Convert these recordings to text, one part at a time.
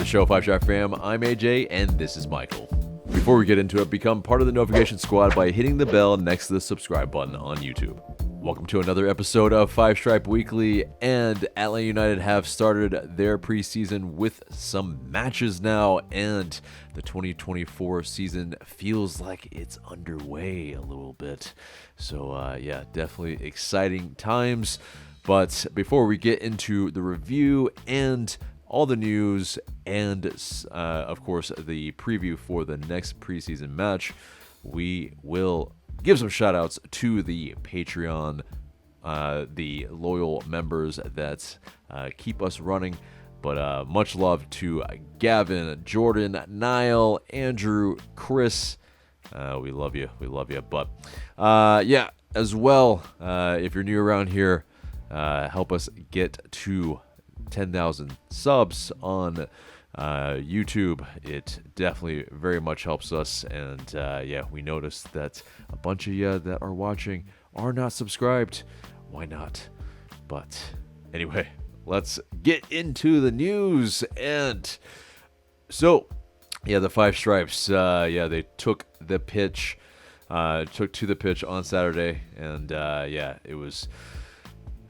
show, 5 Star Fam. I'm AJ, and this is Michael. Before we get into it, become part of the notification squad by hitting the bell next to the subscribe button on YouTube. Welcome to another episode of 5 Stripe Weekly, and Atl United have started their preseason with some matches now, and the 2024 season feels like it's underway a little bit. So, yeah, definitely exciting times. But before we get into the review and all the news and, of course, the preview for the next preseason match, we will give some shout-outs to the Patreon, the loyal members that keep us running. But much love to Gavin, Jordan, Niall, Andrew, Chris. We love you. We love you. But, yeah, as well, if you're new around here, help us get to 10,000 subs on YouTube. It definitely very much helps us, and yeah, we noticed that a bunch of you that are watching are not subscribed. Why not? But anyway, let's get into the news. And so, yeah, the Five Stripes, yeah, they took to the pitch on Saturday, and yeah, it was,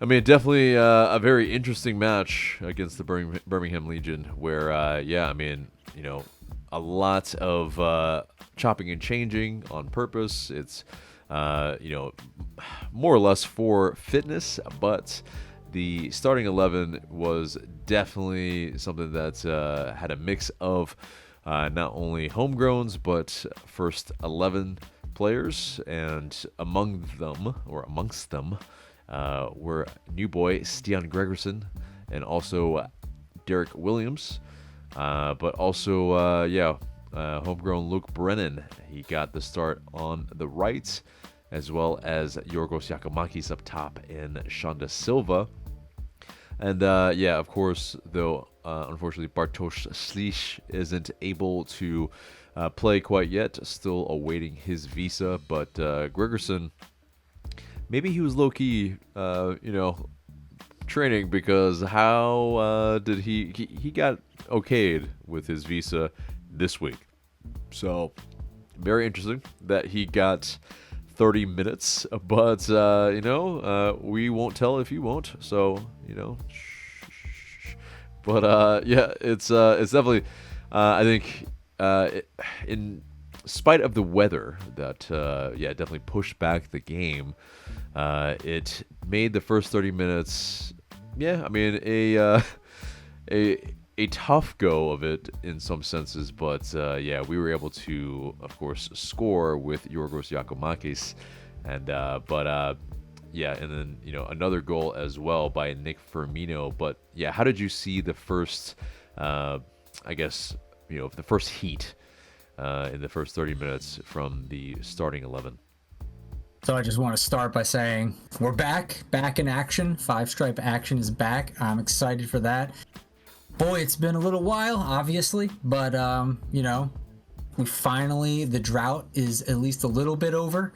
I mean, definitely a very interesting match against the Birmingham Legion where, yeah, I mean, you know, a lot of chopping and changing on purpose. It's, you know, more or less for fitness, but the starting 11 was definitely something that had a mix of not only homegrowns, but first 11 players, and amongst them, were new boy Stian Gregerson and also Derek Williams, but also yeah, homegrown Luke Brennan. He got the start on the right, as well as Giorgos Giakoumakis up top and Shonda Silva. And yeah, of course, though unfortunately Bartosz Slisz isn't able to play quite yet, still awaiting his visa, but Gregerson, maybe he was low-key, you know, training, because how did he got okayed with his visa this week. So, very interesting that he got 30 minutes, but, you know, we won't tell if you won't, so, you know, shh. But, yeah, it's definitely, I think, in spite of the weather that, yeah, definitely pushed back the game, it made the first 30 minutes, yeah, I mean, a tough go of it in some senses, but yeah, we were able to, of course, score with Giorgos Giakoumakis, and but yeah, and then, you know, another goal as well by Nick Firmino. But yeah, how did you see the first, I guess, you know, the first heat in the first 30 minutes from the starting 11? So I just want to start by saying we're back in action. Five Stripe action is back. I'm excited for that. Boy, it's been a little while, obviously, but you know, the drought is at least a little bit over.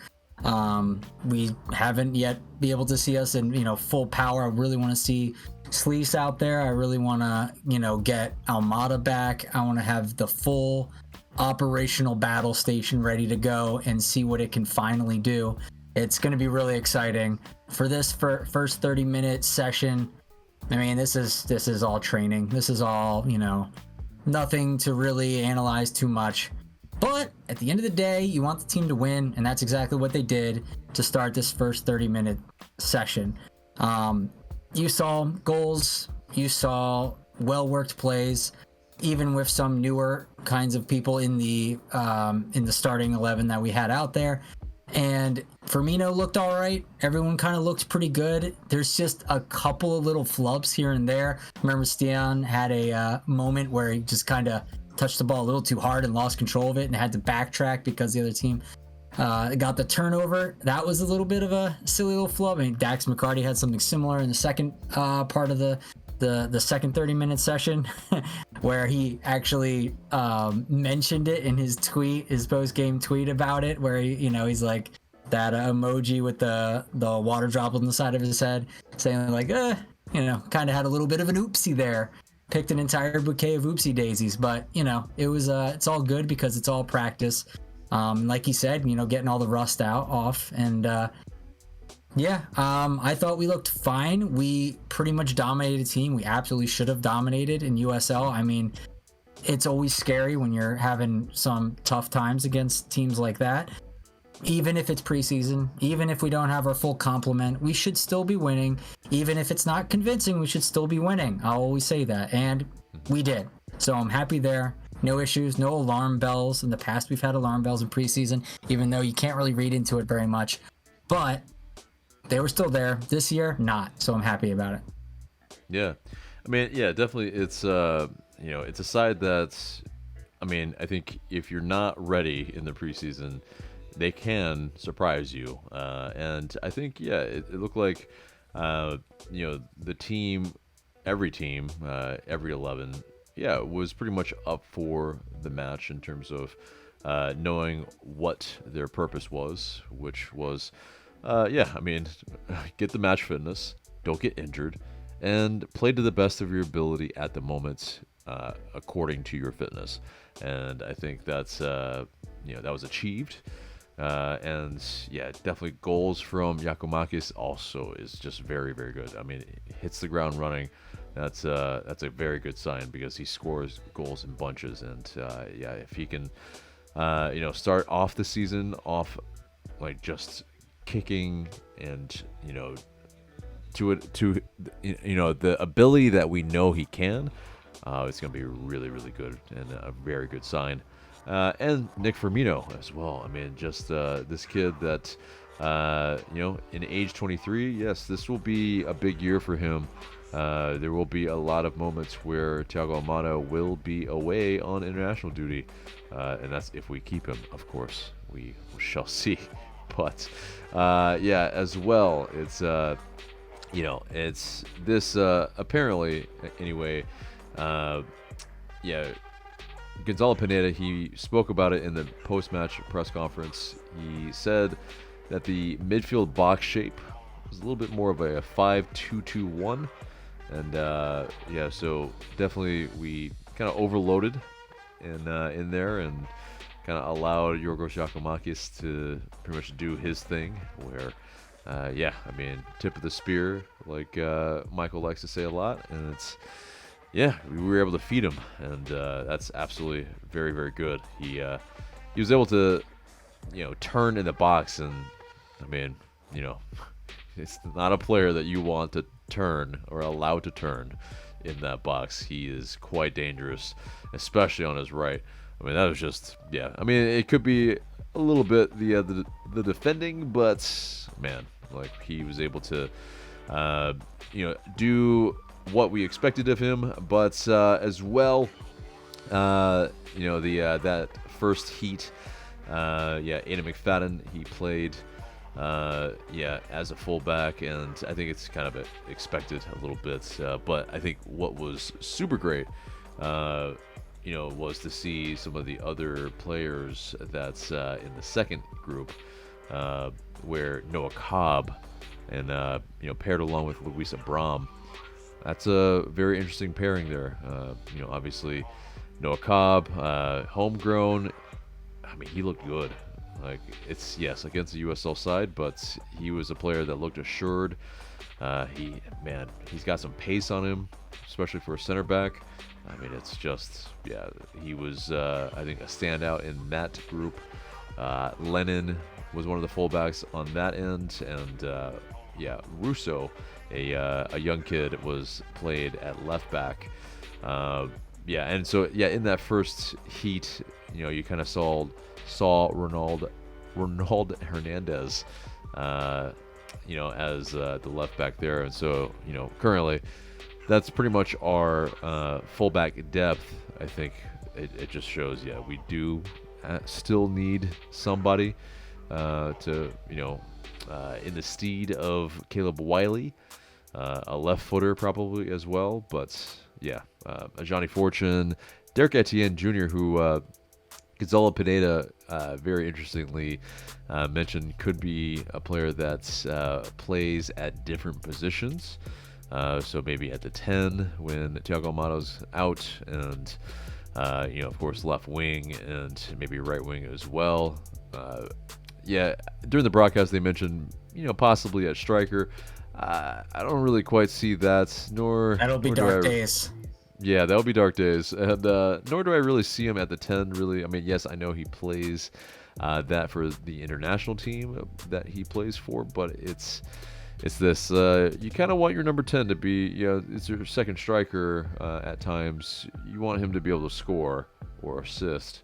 We haven't yet been able to see us in, you know, full power. I really want to see Slisz out there. I really want to, you know, get Almada back. I want to have the full operational battle station ready to go and see what it can finally do. It's going to be really exciting for this first 30-minute session. I mean, this is all training. This is all, you know, nothing to really analyze too much. But at the end of the day, you want the team to win, and that's exactly what they did to start this first 30-minute session. You saw goals, you saw well-worked plays, even with some newer kinds of people in the starting 11 that we had out there. And Firmino looked all right. Everyone kind of looked pretty good. There's just a couple of little flubs here and there. Remember, Stian had a moment where he just kind of touched the ball a little too hard and lost control of it and had to backtrack because the other team got the turnover. That was a little bit of a silly little flub. I mean, Dax McCarty had something similar in the second part of the second 30-minute session where he actually mentioned it in his tweet, his post-game tweet about it, where he, you know, he's like that emoji with the water drop on the side of his head, saying like, you know, kind of had a little bit of an oopsie there. picked an entire bouquet of oopsie daisies, but it was it's all good because it's all practice. Like you said, getting all the rust off, and I thought we looked fine. We pretty much dominated a team we absolutely should have dominated in USL. I mean, it's always scary when you're having some tough times against teams like that. Even if it's preseason, even if we don't have our full complement, we should still be winning. Even if it's not convincing, we should still be winning. I'll always say that. And we did. So I'm happy there. No issues, no alarm bells. In the past, we've had alarm bells in preseason, even though you can't really read into it very much. But they were still there. This year, not. So I'm happy about it. Yeah. I mean, yeah, definitely. It's, it's a side that's, I mean, I think if you're not ready in the preseason, they can surprise you. And I think, it looked like, the team, every 11, was pretty much up for the match in terms of knowing what their purpose was, which was, get the match fitness, don't get injured, and play to the best of your ability at the moment, according to your fitness. And I think that's, that was achieved. Definitely goals from Giakoumakis also is just very, very good. I mean, it hits the ground running. That's a very good sign because he scores goals in bunches. And if he can, start off the season off like just kicking and to the ability that we know he can, it's gonna be really, really good and a very good sign. And Nick Firmino as well. I mean, just this kid that, in age 23, yes, this will be a big year for him. There will be a lot of moments where Thiago Almada will be away on international duty. And that's if we keep him, of course. We shall see. But, as well, it's, it's this, apparently, anyway, Gonzalo Pineda, he spoke about it in the post-match press conference. He said that the midfield box shape was a little bit more of a 5-2-2-1. And, so definitely we kind of overloaded in there and kind of allowed Giorgos Giakoumakis to pretty much do his thing where, tip of the spear, like Michael likes to say a lot. And it's, we were able to feed him, and that's absolutely very, very good. He was able to, turn in the box, and I mean, it's not a player that you want to turn or allow to turn in that box. He is quite dangerous, especially on his right. I mean, that was just, I mean, it could be a little bit the defending, but man, like he was able to, do what we expected of him, but as well, that first heat, Aidan McFadden, he played, as a fullback, and I think it's kind of expected a little bit, but I think what was super great, was to see some of the other players that's in the second group, where Noah Cobb and paired along with Luis Abram. That's a very interesting pairing there. Obviously, Noah Cobb, homegrown. I mean, he looked good. Like, it's, yes, against the USL side, but he was a player that looked assured. He's got some pace on him, especially for a center back. I mean, it's just, he was, I think, a standout in that group. Lennon was one of the fullbacks on that end, and, Russo, a young kid, was played at left back. And so in that first heat, you kind of saw Ronald Hernandez, as the left back there, and so currently that's pretty much our fullback depth. I think it just shows we do still need somebody to in the steed of Caleb Wiley, a left footer probably as well, but a Johnny Fortune, Derek Etienne Jr., who Gonzalo Pineda very interestingly mentioned could be a player that plays at different positions. So maybe at the 10 when Thiago Almada's out, and of course left wing and maybe right wing as well. During the broadcast they mentioned possibly at striker. I don't really quite see that. That'll be dark days. Yeah, that'll be dark days. And nor do I really see him at the 10, really. I mean, yes, I know he plays that for the international team that he plays for, but it's this, you kind of want your number 10 to be, it's your second striker at times. You want him to be able to score or assist.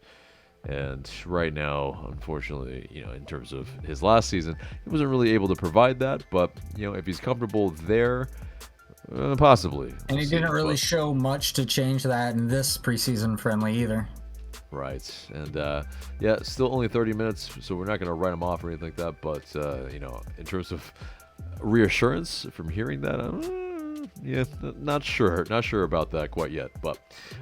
And right now, unfortunately, in terms of his last season, he wasn't really able to provide that. But, if he's comfortable there, possibly. And he didn't really show much to change that in this preseason friendly either. Right. And, still only 30 minutes, so we're not going to write him off or anything like that. But, in terms of reassurance from hearing that, not sure about that quite yet. But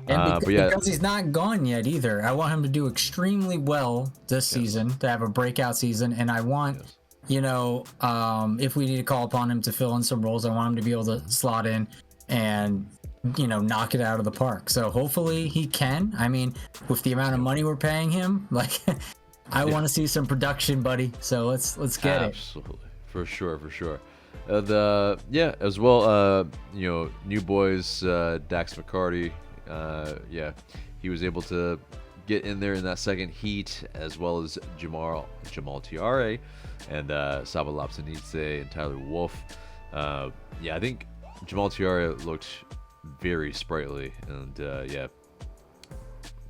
because he's not gone yet either. I want him to do extremely well this season, to have a breakout season, and I want if we need to call upon him to fill in some roles, I want him to be able to slot in and knock it out of the park. So hopefully he can. I mean, with the amount of money we're paying him, I want to see some production, buddy. So let's get it. Absolutely. For sure. And as well, new boys, Dax McCarty, he was able to get in there in that second heat, as well as Jamal Tiare and Saba Lapsanidze and Tyler Wolf. I think Jamal Tiare looked very sprightly and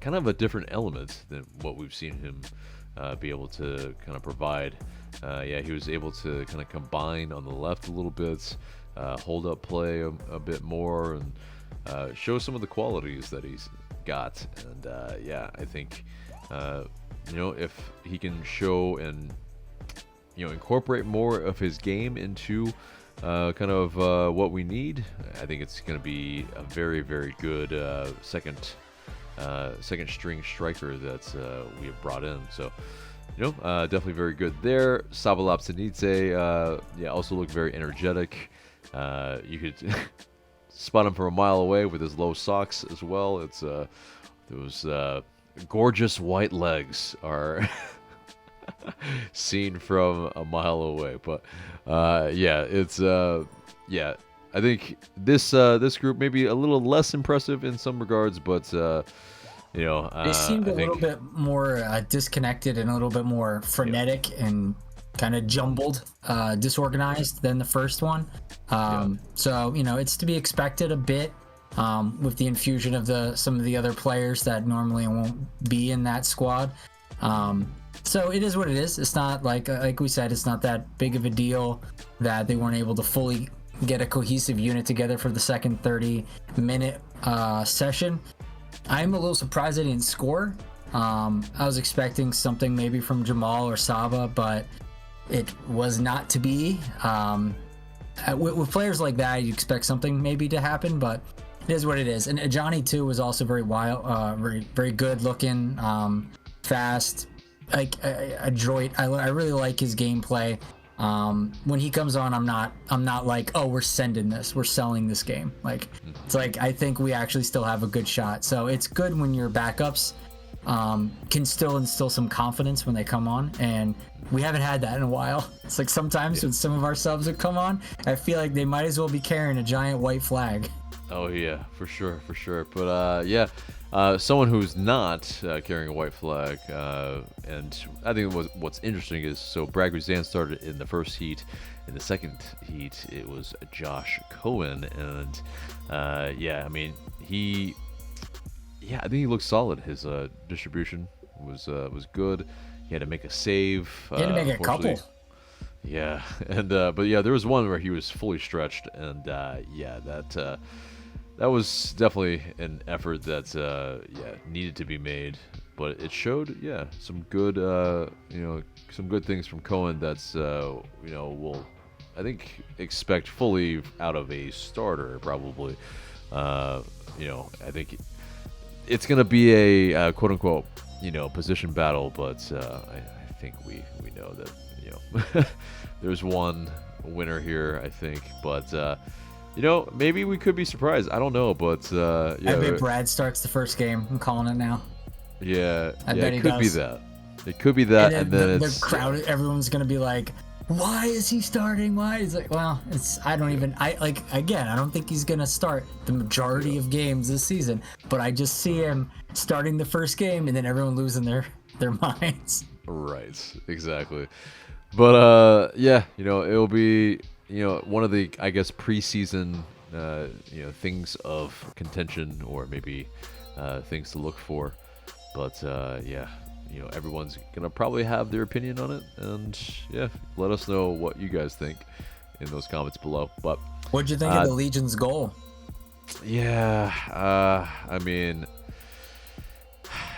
kind of a different element than what we've seen him be able to kind of provide. He was able to kind of combine on the left a little bit, hold up play a bit more, and show some of the qualities that he's got. And I think if he can show and incorporate more of his game into kind of what we need, I think it's going to be a very, very good second string striker that we have brought in. So definitely very good there. Saba Lapsanidze, also looked very energetic. You could spot him from a mile away with his low socks as well. It's those gorgeous white legs are seen from a mile away. But I think this group may be a little less impressive in some regards, but they seemed a little bit more disconnected and a little bit more frenetic and kind of jumbled, disorganized than the first one. So it's to be expected a bit with the infusion of some of the other players that normally won't be in that squad. So it is what it is. It's not like we said, it's not that big of a deal that they weren't able to fully get a cohesive unit together for the second 30-minute session. I'm a little surprised they didn't score. I was expecting something maybe from Jamal or Saba, but it was not to be. With players like that, you expect something maybe to happen, but it is what it is. And Johnny too was also very wild, very good looking, fast, adroit. I really like his gameplay. When he comes on, I'm not like, oh, we're selling this game. It's like, I think we actually still have a good shot. So it's good when your backups can still instill some confidence when they come on, and we haven't had that in a while. It's like sometimes when some of our subs would come on, I feel like they might as well be carrying a giant white flag. Oh yeah, for sure. But someone who's not carrying a white flag, and I think what's interesting is, so Brad Guzan started in the first heat. In the second heat, it was Josh Cohen, and I think he looked solid. His distribution was good. He had to make a save. He had to make a couple. Yeah, and but there was one where he was fully stretched, and that was definitely an effort that needed to be made, but it showed some good some good things from Cohen that's we'll I think expect fully out of a starter probably. I think it's gonna be a quote unquote position battle, but I think we know that there's one winner here, I think, but maybe we could be surprised. I don't know, but yeah. I bet Brad starts the first game. I'm calling it now. Yeah, I bet he it could does. be that. It could be that, and then the it's crowd. Everyone's gonna be like, "Why is he starting? Why?" He's like, "Well, I don't think he's gonna start the majority of games this season, but I just see him starting the first game, and then everyone losing their minds." Right, exactly. But yeah, it'll be one of the, I guess, preseason things of contention, or maybe things to look for. But yeah, everyone's gonna probably have their opinion on it, and yeah, let us know what you guys think in those comments below. But what'd you think of the Legion's goal? Yeah, I mean,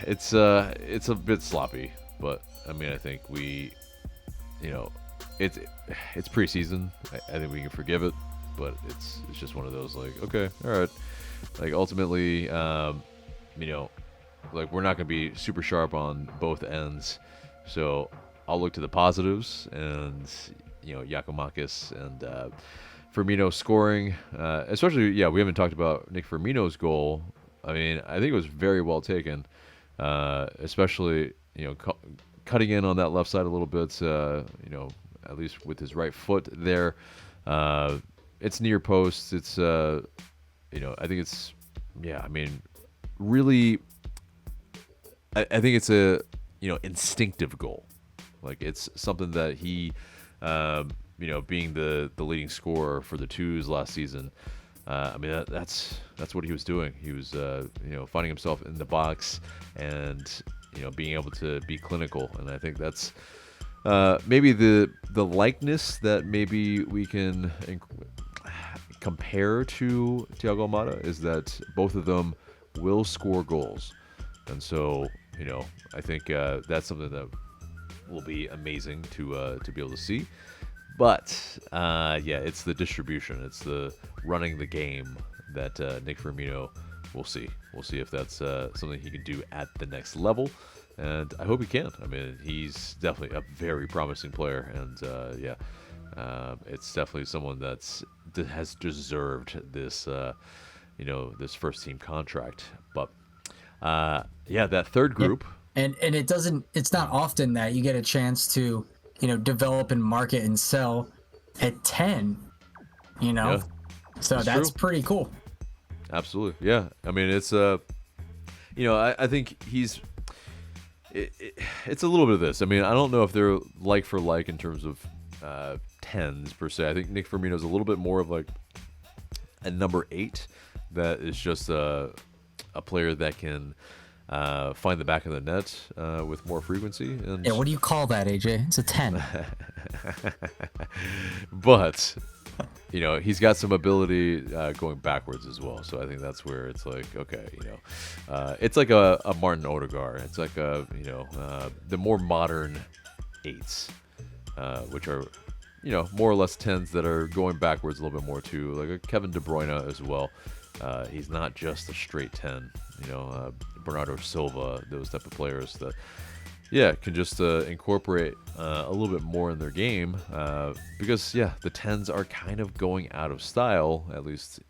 it's a bit sloppy, but I mean, I think it's preseason. I think we can forgive it, but it's just one of those, like, okay, all right, like ultimately, like, we're not going to be super sharp on both ends, so I'll look to the positives, and Giakoumakis and Firmino scoring, especially, we haven't talked about Nick Firmino's goal. I mean, I think it was very well taken, especially cutting in on that left side a little bit, at least with his right foot there. It's near post. It's I think it's, I mean, really, I think it's a instinctive goal. Like, it's something that he being the leading scorer for the twos last season, I mean, that's what he was doing. He was finding himself in the box and being able to be clinical, and I think that's maybe the likeness that maybe we can compare to Thiago Almada, is that both of them will score goals, and so I think that's something that will be amazing to be able to see. But it's the distribution, it's the running the game that Nick Firmino, we'll see if that's something he can do at the next level, and I hope he can. I mean, he's definitely a very promising player, and it's definitely someone that has deserved this this first team contract. But that third group. And it's not often that you get a chance to develop and market and sell at 10, Yeah, so that's pretty cool. Absolutely. Yeah, I mean, it's I think he's it's a little bit of this. I mean, I don't know if they're like for like in terms of 10s per se. I think Nick Firmino's a little bit more of like a number 8 that is just a player that can find the back of the net with more frequency. And what do you call that, AJ? It's a 10. But he's got some ability going backwards as well. So I think that's where it's like, okay, it's like a Martin Odegaard. It's like the more modern 8s, which are more or less 10s that are going backwards a little bit more too, like a Kevin De Bruyne as well. He's not just a straight 10, Bernardo Silva, those type of players that, can just incorporate a little bit more in their game, because, the 10s are kind of going out of style, at least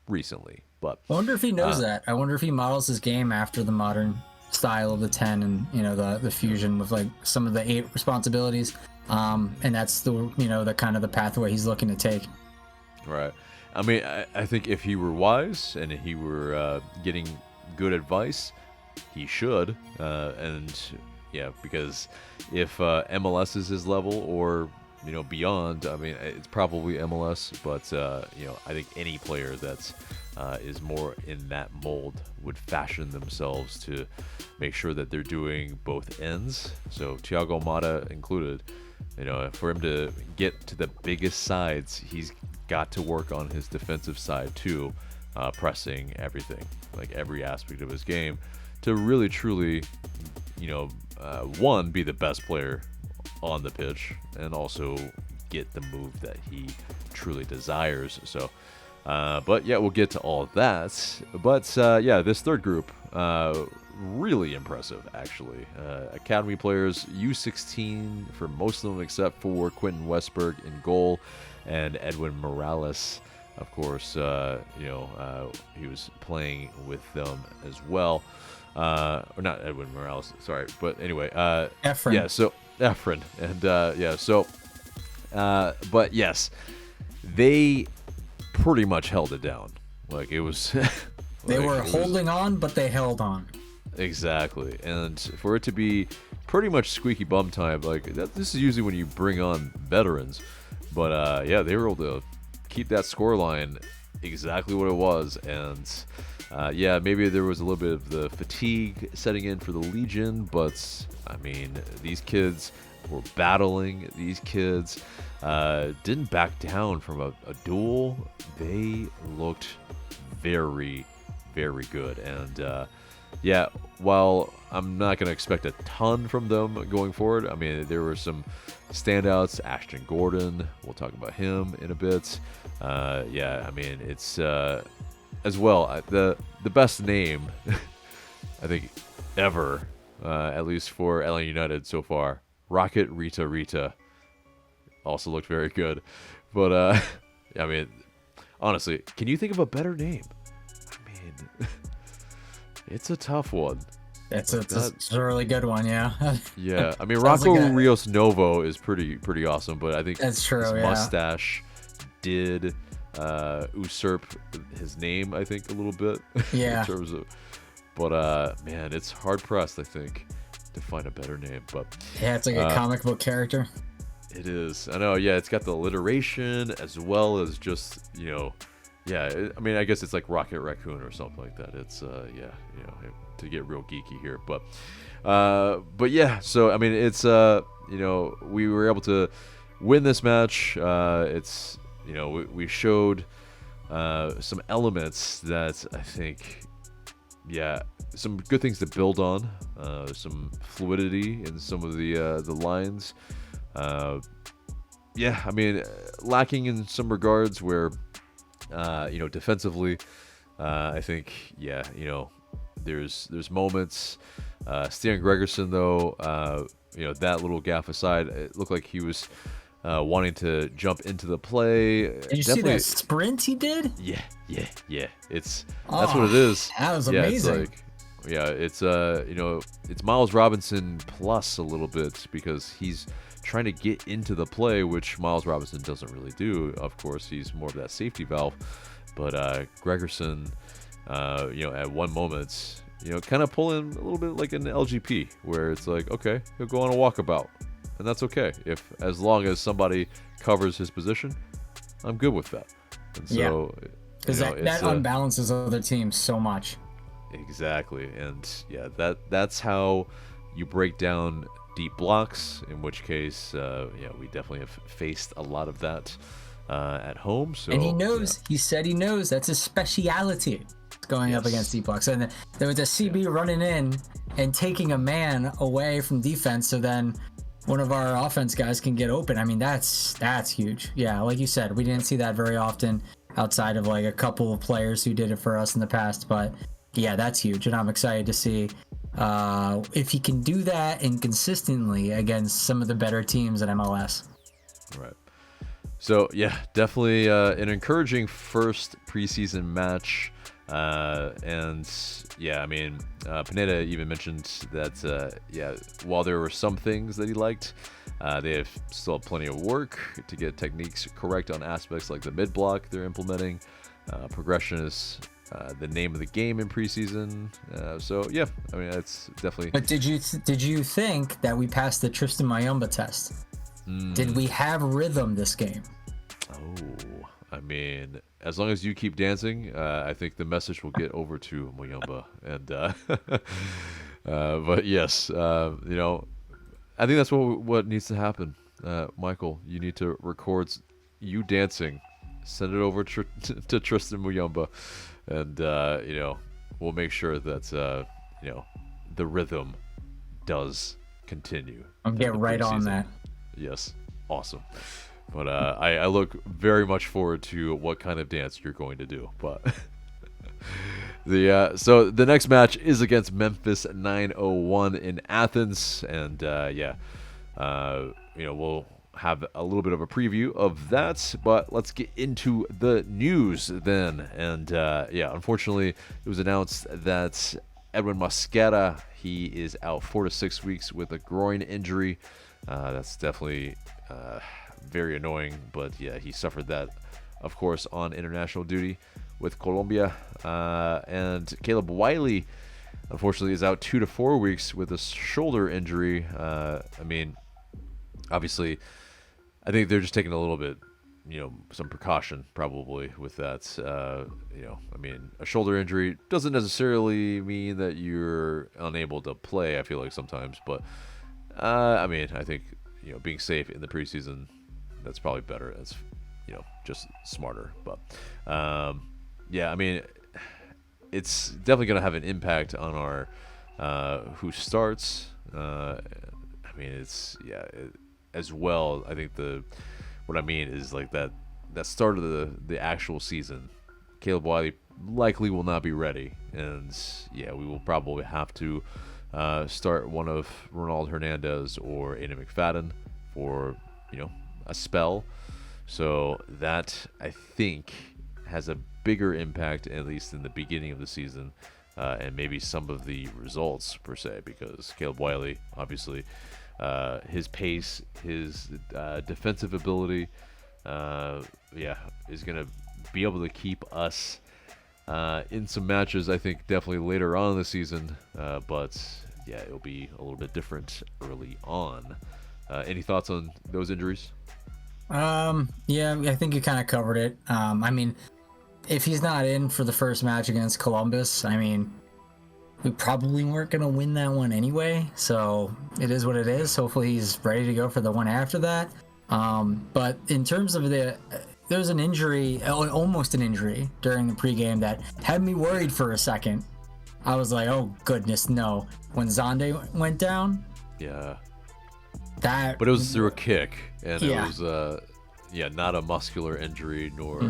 recently. But I wonder if he knows that. I wonder if he models his game after the modern style of the 10 and, the fusion with, like, some of the 8 responsibilities. And that's the kind of the pathway he's looking to take. Right. I mean, I think if he were wise and he were getting good advice, he should. Because if MLS is his level, or beyond, I mean, it's probably MLS. But I think any player that is more in that mold would fashion themselves to make sure that they're doing both ends. So Thiago Almada included. For him to get to the biggest sides, he's got to work on his defensive side too, pressing everything, like every aspect of his game, to really truly, one, be the best player on the pitch, and also get the move that he truly desires. So, but we'll get to all of that. But this third group, really impressive, actually. Academy players, U16 for most of them, except for Quentin Westberg in goal and Edwin Morales of course, he was playing with them as well. Or not Edwin Morales, sorry. But anyway, Efren. Yeah, so Efren. And but yes, they pretty much held it down. Like it was They were holding on, but they held on. Exactly. And for it to be pretty much squeaky bum time, like this is usually when you bring on veterans. But yeah, they were able to keep that score line exactly what it was. And yeah, maybe there was a little bit of the fatigue setting in for the Legion, but I mean, these kids were battling. These kids didn't back down from a duel. They looked very, very good. And yeah, while I'm not going to expect a ton from them going forward, I mean, there were some standouts. Ashton Gordon, we'll talk about him in a bit. Yeah, I mean, it's as well the best name I think ever, at least for Atl United so far. Rocket Rita also looked very good, but I mean, honestly, can you think of a better name? I mean, it's a tough one. It's a really good one, yeah. Yeah, I mean, Rocco Rios Novo is pretty awesome, but I think that's true. His mustache did usurp his name, I think, a little bit. Yeah. In terms of, but man, it's hard pressed, I think, to find a better name. But yeah, it's like a comic book character. It is. I know. Yeah, it's got the alliteration as well as just yeah. I mean, I guess it's like Rocket Raccoon or something like that. It's yeah, to get real geeky here, but yeah. So I mean, it's we were able to win this match. It's we showed some elements that I think, yeah, some good things to build on. Some fluidity in some of the lines. Yeah, I mean, lacking in some regards where, defensively, I think, yeah, there's moments. Stian Gregerson, though, that little gaff aside, it looked like he was wanting to jump into the play. Did you see that sprint he did? Yeah. That's what it is. That was amazing. It's Miles Robinson plus a little bit because he's trying to get into the play, which Miles Robinson doesn't really do. Of course, he's more of that safety valve. But Gregerson, at one moment, kind of pulling a little bit like an LGP, where it's like, okay, he'll go on a walkabout, and that's okay as long as somebody covers his position. I'm good with that. And so, because that unbalances other teams so much. Exactly, and yeah, that's how you break down deep blocks, in which case, we definitely have faced a lot of that at home. So, and he knows, he said he knows that's his speciality, going up against deep blocks. And there was a CB running in and taking a man away from defense, so then one of our offense guys can get open. I mean, that's huge. Yeah, like you said, we didn't see that very often outside of like a couple of players who did it for us in the past, but yeah, that's huge, and I'm excited to see if he can do that and consistently against some of the better teams in MLS. Right. So yeah, definitely an encouraging first preseason match. And yeah, I mean, Pineda even mentioned that while there were some things that he liked, they have still plenty of work to get techniques correct on aspects like the mid block they're implementing. Progression is the name of the game in preseason. So yeah, I mean, it's definitely. But did you think that we passed the Tristan Mayumba test? Did we have rhythm this game? Oh, I mean, as long as you keep dancing, I think the message will get over to Mayumba. And but yes, I think that's what needs to happen. Michael, you need to record you dancing, send it over to Tristan Mayumba, and we'll make sure that the rhythm does continue. I'll get right on that. Yes, awesome. But I look very much forward to what kind of dance you're going to do. But so the next match is against Memphis 901 in Athens, and we'll have a little bit of a preview of that, but let's get into the news then. And unfortunately, it was announced that Edwin Mosquera, he is out 4 to 6 weeks with a groin injury. That's definitely very annoying, but yeah, he suffered that, of course, on international duty with Colombia. And Caleb Wiley, unfortunately, is out 2 to 4 weeks with a shoulder injury. Obviously, I think they're just taking a little bit, some precaution probably with that. A shoulder injury doesn't necessarily mean that you're unable to play, I feel like sometimes. But, I think, being safe in the preseason, that's probably better. That's, just smarter. But, it's definitely going to have an impact on our who starts. As well, I think what I mean is like that start of the actual season, Caleb Wiley likely will not be ready, and we will probably have to start one of Ronald Hernandez or Aiden McFadden for a spell. So that, I think, has a bigger impact, at least in the beginning of the season, and maybe some of the results per se, because Caleb Wiley, obviously, his pace, his defensive ability, is going to be able to keep us in some matches, I think, definitely later on in the season. But it'll be a little bit different early on. Any thoughts on those injuries? I think you kind of covered it. If he's not in for the first match against Columbus, we probably weren't going to win that one anyway, so it is what it is. Hopefully he's ready to go for the one after that. But in terms of there was an injury, almost an injury, during the pregame that had me worried for a second. I was like, oh, goodness, no. When Zonde went down? Yeah. But it was through a kick, and it was, not a muscular injury, nor,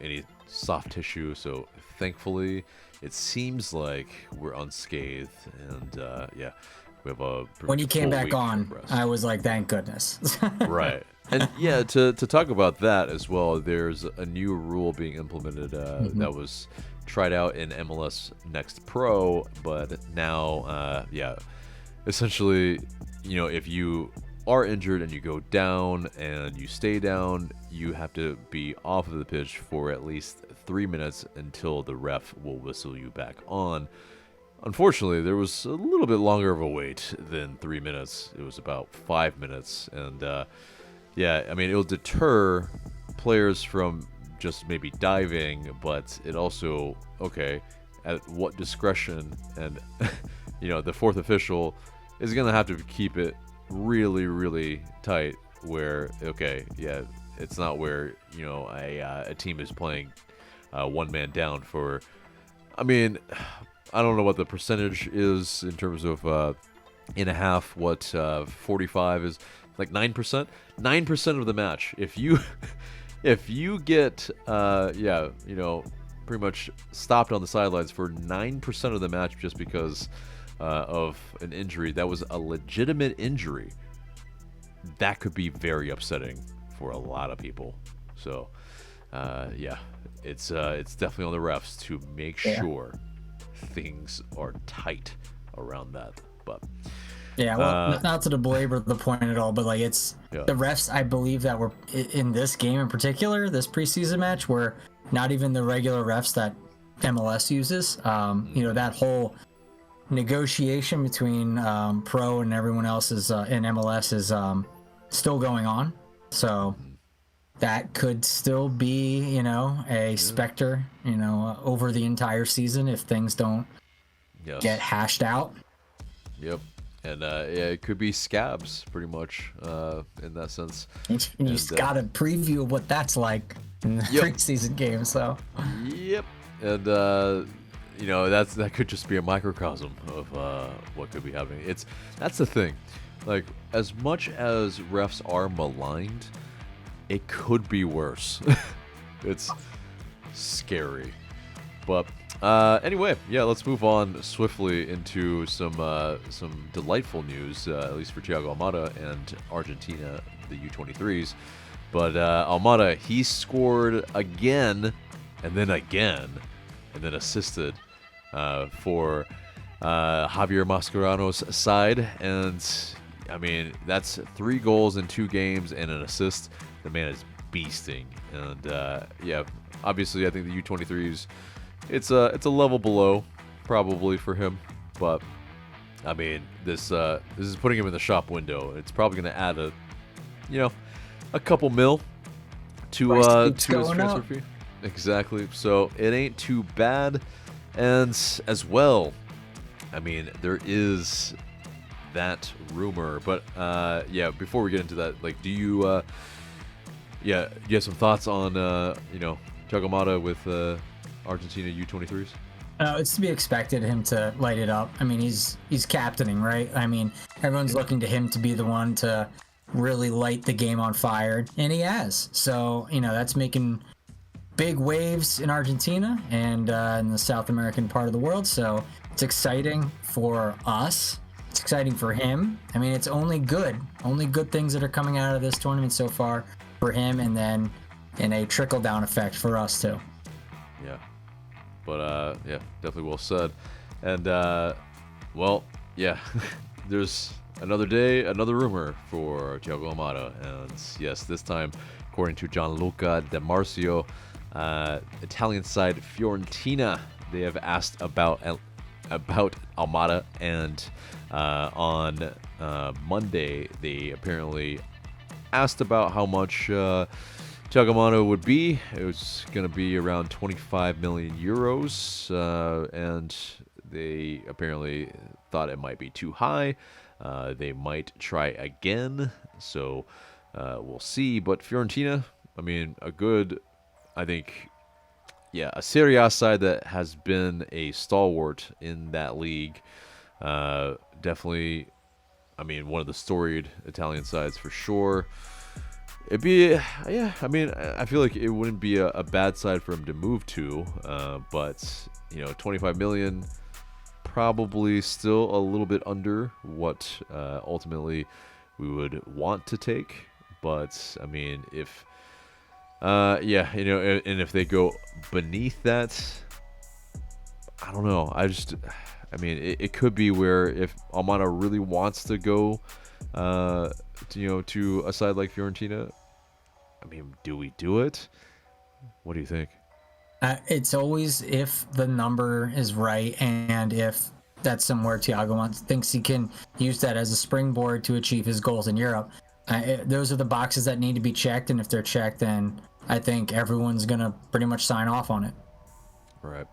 any soft tissue, so thankfully it seems like we're unscathed, and we have a when he came back on, I was like, thank goodness. Right. And to talk about that as well, there's a new rule being implemented that was tried out in MLS Next Pro, but now essentially, if you are injured and you go down and you stay down, you have to be off of the pitch for at least 3 minutes until the ref will whistle you back on. Unfortunately, there was a little bit longer of a wait than 3 minutes. It was about 5 minutes, and it'll deter players from just maybe diving, but it also, at what discretion, and the fourth official is going to have to keep it really, really tight, where it's not where a team is playing one man down for, I don't know what the percentage is in terms of in a half, what 45 is, like 9%. 9% of the match. If you get pretty much stopped on the sidelines for 9% of the match just because of an injury that was a legitimate injury, that could be very upsetting for a lot of people. So it's definitely on the refs to make sure things are tight around that. But not to belabor the point at all, but it's the refs, I believe, that were in this game in particular, this preseason match, were not even the regular refs that MLS uses. That whole negotiation between pro and everyone else is in MLS is still going on, so that could still be a specter over the entire season if things don't get hashed out. And it could be scabs pretty much in that sense, and you got a preview of what that's like in the preseason game, so and that could just be a microcosm of what could be happening. That's the thing, like, as much as refs are maligned, it could be worse. It's scary. But anyway, yeah, let's move on swiftly into some delightful news, at least for Thiago Almada and Argentina, the U23s. But Almada, he scored again, and then assisted for Javier Mascherano's side. And, I mean, that's 3 goals in 2 games and an assist. The man is beasting. And, yeah, obviously I think the U23s, it's a level below probably for him. But, I mean, this is putting him in the shop window. It's probably going to add a couple mil to his transfer fee. Exactly. So it ain't too bad. And as well, I mean, there is that rumor. But yeah, before we get into that, like, do you have some thoughts on Thiago Almada with Argentina U23s? It's to be expected him to light it up. I mean, he's captaining, right? I mean, everyone's looking to him to be the one to really light the game on fire, and he has. So, that's making big waves in Argentina and in the South American part of the world. So it's exciting for us. It's exciting for him. I mean, it's only good things that are coming out of this tournament so far for him, and then in a trickle-down effect for us too. Yeah. But, yeah, definitely well said. And, well, yeah, there's another day, another rumor for Thiago Almada. And, yes, this time, according to Gianluca De Marcio, Italian side Fiorentina, they have asked about Almada. And on Monday, they apparently asked about how much Thiago Almada would be. It was going to be around 25 million euros, and they apparently thought it might be too high. They might try again, so we'll see. But Fiorentina, I mean, a Serie A side that has been a stalwart in that league. Definitely, I mean, one of the storied Italian sides for sure. It'd be, yeah, I mean, I feel like it wouldn't be a bad side for him to move to, but, 25 million, probably still a little bit under what ultimately we would want to take. But, I mean, if, and if they go beneath that, I don't know. It could be where if Almada really wants to go, to a side like Fiorentina, I mean, do we do it? What do you think? It's always if the number is right, and if that's somewhere Thiago thinks he can use that as a springboard to achieve his goals in Europe. Those are the boxes that need to be checked, and if they're checked, then I think everyone's gonna pretty much sign off on it. Right.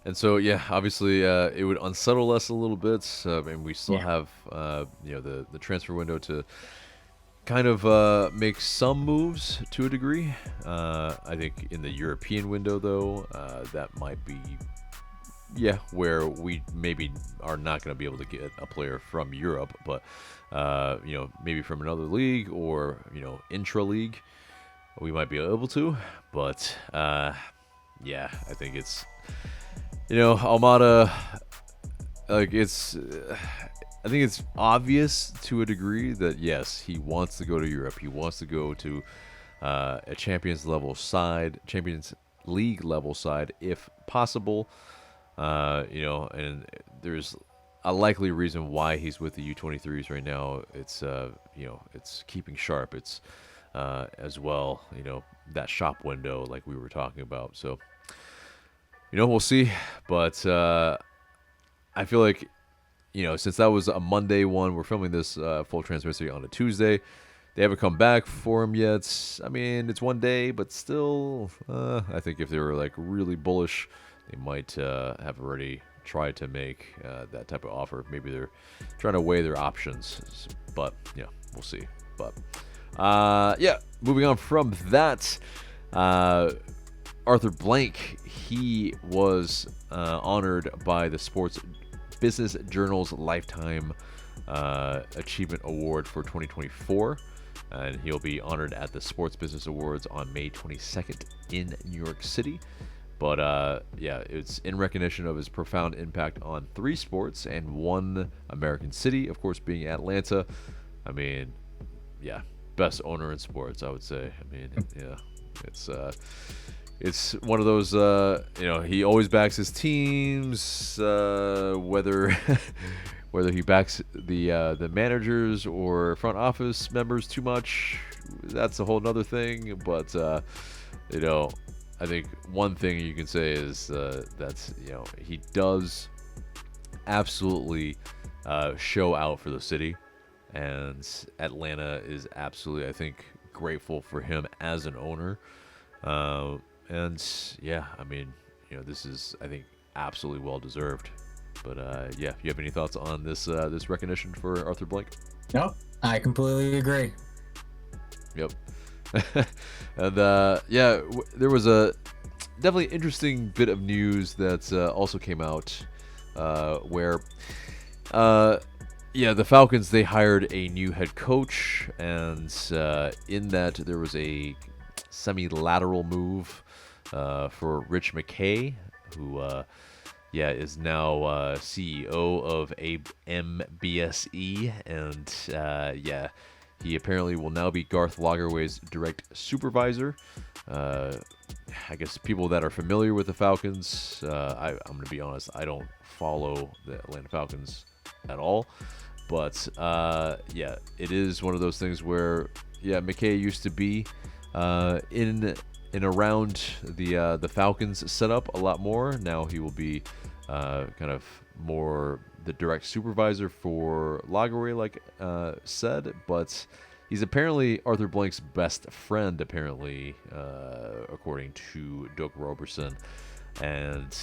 And so, yeah, obviously, it would unsettle us a little bit. And we still have, the transfer window to kind of make some moves to a degree. I think in the European window, though, that might be, where we maybe are not going to be able to get a player from Europe, but, maybe from another league or, intra-league, we might be able to. But, I think it's... Almada, I think it's obvious to a degree that, yes, he wants to go to Europe. He wants to go to a Champions League level side, if possible. And there's a likely reason why he's with the U23s right now. It's, it's keeping sharp. It's, as well, that shop window like we were talking about. So, we'll see, but I feel like, since that was a Monday one, we're filming this full transparency on a Tuesday. They haven't come back for him yet. I mean, it's one day, but still, I think if they were like really bullish, they might have already tried to make that type of offer. Maybe they're trying to weigh their options, but we'll see. But moving on from that. Arthur Blank, he was honored by the Sports Business Journal's Lifetime Achievement Award for 2024, and he'll be honored at the Sports Business Awards on May 22nd in New York City. But yeah, it's in recognition of his profound impact on 3 sports and 1 American city, of course, being Atlanta. I mean, yeah, best owner in sports, I would say. I mean, yeah, it's one of those, he always backs his teams, whether whether he backs the managers or front office members too much, that's a whole nother thing. But I think one thing you can say is that he does absolutely show out for the city, and Atlanta is absolutely, I think, grateful for him as an owner. And yeah, I mean, this is, I think, absolutely well deserved. But yeah, you have any thoughts on this recognition for Arthur Blank? Nope, I completely agree. Yep. And yeah, there was a definitely interesting bit of news that also came out where yeah, the Falcons, they hired a new head coach, and in that there was a semi-lateral move for Rich McKay, who yeah, is now CEO of MBSE, and yeah, he apparently will now be Garth Lagerwey's direct supervisor. I guess people that are familiar with the Falcons, I'm going to be honest, I don't follow the Atlanta Falcons at all. But yeah, it is one of those things where, yeah, McKay used to be in around the Falcons setup a lot more. Now he will be kind of more the direct supervisor for Lagerwey, like said. But he's apparently Arthur Blank's best friend, apparently, according to Doug Roberson. And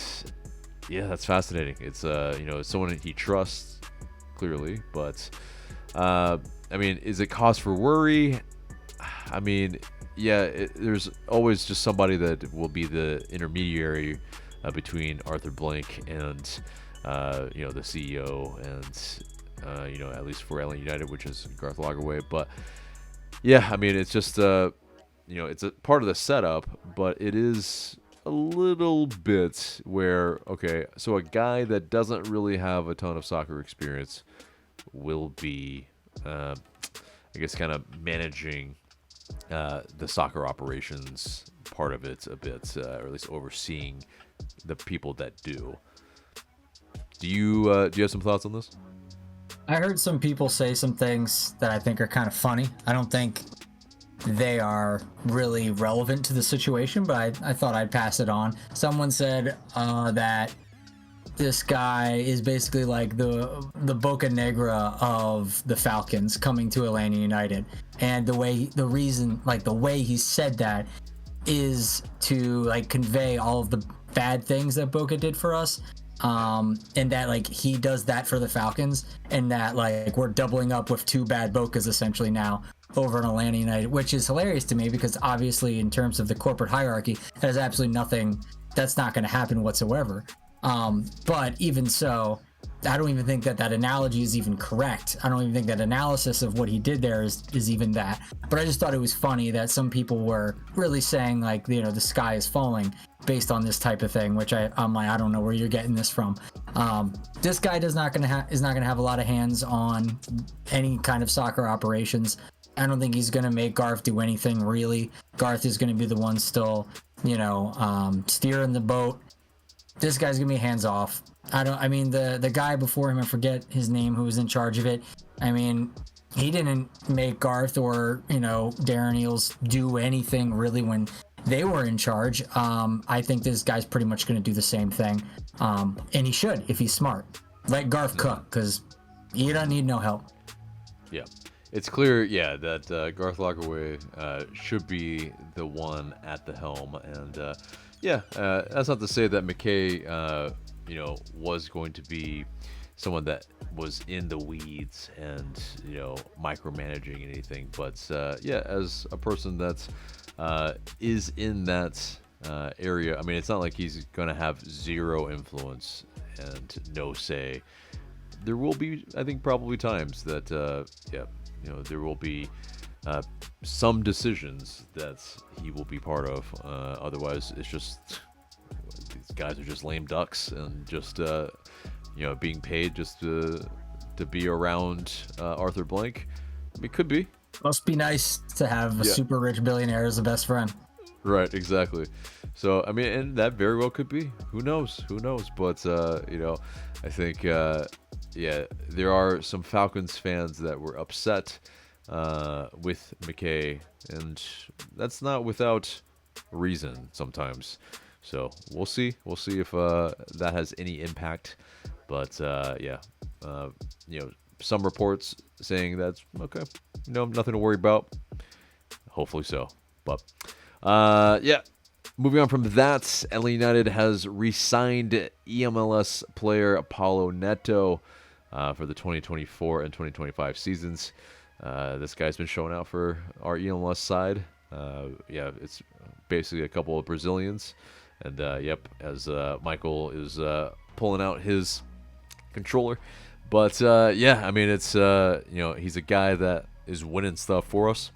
yeah, that's fascinating. It's it's someone he trusts, clearly. But I mean, is it cause for worry? I mean, yeah, there's always just somebody that will be the intermediary between Arthur Blank and the CEO, and at least for Atlanta United, which is Garth Lagerwey. But yeah, I mean, it's just it's a part of the setup, but it is a little bit where, okay, so a guy that doesn't really have a ton of soccer experience will be I guess kind of managing the soccer operations part of it a bit, or at least overseeing the people that do. Do you have some thoughts on this? I heard some people say some things that I think are kind of funny. I don't think they are really relevant to the situation, but I thought I'd pass it on. Someone said that this guy is basically like the Boca Negra of the Falcons coming to Atlanta United, and the way he said that is to like convey all of the bad things that Boca did for us, and that like he does that for the Falcons, and that like we're doubling up with 2 bad Bocas essentially now over in Atlanta United, which is hilarious to me because obviously in terms of the corporate hierarchy, that is absolutely nothing. That's not going to happen whatsoever. But even so, I don't even think that analogy is even correct. I don't even think that analysis of what he did there is even that. But I just thought it was funny that some people were really saying like, the sky is falling based on this type of thing, which I'm like, I don't know where you're getting this from. This guy is not gonna have a lot of hands on any kind of soccer operations. I don't think he's gonna make Garth do anything really. Garth is gonna be the one still, steering the boat. This guy's gonna be hands off. The guy before him, I forget his name, who was in charge of it. I mean, he didn't make Garth or Darren Eales do anything really when they were in charge. I think this guy's pretty much gonna do the same thing, and he should if he's smart. Let Garth cook, because he don't need no help. Yeah, it's clear. Yeah, that Garth Lagerwey should be the one at the helm, and. Yeah, that's not to say that McKay, was going to be someone that was in the weeds and, micromanaging anything. But, yeah, as a person that is in that area, I mean, it's not like he's going to have zero influence and no say. There will be, I think, probably times that, there will be some decisions that he will be part of. Otherwise, it's just guys are just lame ducks and just being paid just to be around Arthur Blank. I mean, could be. Must be nice to have a super rich billionaire as a best friend. Right, exactly. So, I mean, and that very well could be. Who knows? But, I think, there are some Falcons fans that were upset with McKay, and that's not without reason sometimes. So, we'll see. We'll see if that has any impact. But, some reports saying that's okay. Nothing to worry about. Hopefully so. But, moving on from that, Atl United has re-signed EMLS player Paulo Neto for the 2024 and 2025 seasons. This guy's been showing out for our EMLS side. It's basically a couple of Brazilians. And, as Michael is pulling out his controller. But, it's, he's a guy that is winning stuff for us.